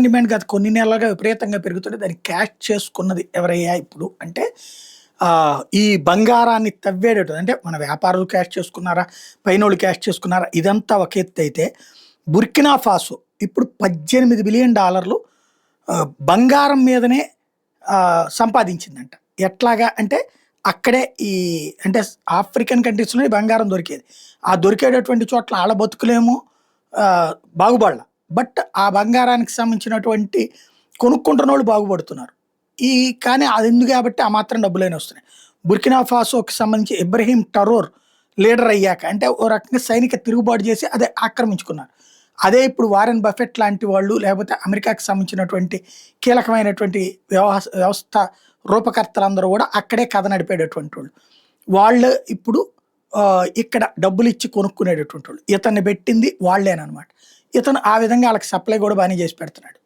Demand గత కొన్ని నెలలుగా విపరీతంగా పెరుగుతుంటే దాన్ని క్యాష్ చేసుకున్నది ఎవరయ్యా ఇప్పుడు అంటే ఈ బంగారాన్ని తవ్వేటట్టు అంటే మన వ్యాపారులు క్యాష్ చేసుకున్నారా, పైనోళ్ళు క్యాష్ చేసుకున్నారా, ఇదంతా ఒక ఎత్తు అయితే బుర్కినా ఫాసో ఇప్పుడు $18 బిలియన్ బంగారం మీదనే సంపాదించిందంట. ఎట్లాగా అంటే అక్కడే ఈ అంటే ఆఫ్రికన్ కంట్రీస్‌లోనే బంగారం దొరికేది. ఆ దొరికేటటువంటి చోట్ల ఆళ్ళ బతుకులేమో బాగుపడల. బట్ ఆ బంగారానికి సంబంధించినటువంటి కొనుక్కుంటున్నోళ్ళు బాగుపడుతున్నారు. కానీ అది ఉంది కాబట్టి ఆ మాత్రం డబ్బులైనా వస్తున్నాయి. బుర్కినా ఫాసోకి సంబంధించి ఇబ్రహీం ట్రరోర్ లీడర్ అయ్యాక అంటే ఓ రకంగా సైనిక తిరుగుబాటు చేసి అదే ఆక్రమించుకున్నారు. అదే ఇప్పుడు వారెన్ బఫెట్ లాంటి వాళ్ళు లేకపోతే అమెరికాకి సంబంధించినటువంటి కీలకమైనటువంటి వ్యవస్థ రూపకర్తలందరూ కూడా అక్కడే కథ నడిపేటటువంటి వాళ్ళు. వాళ్ళు ఇప్పుడు ఇక్కడ డబ్బులిచ్చి కొనుక్కునేటటువంటి వాళ్ళు. ఇతన్ని పెట్టింది వాళ్ళేననమాట. ఇతను ఆ విధంగా ఆళ్ళకి సప్లై కూడా బానే చేసి పెడుతున్నాడు.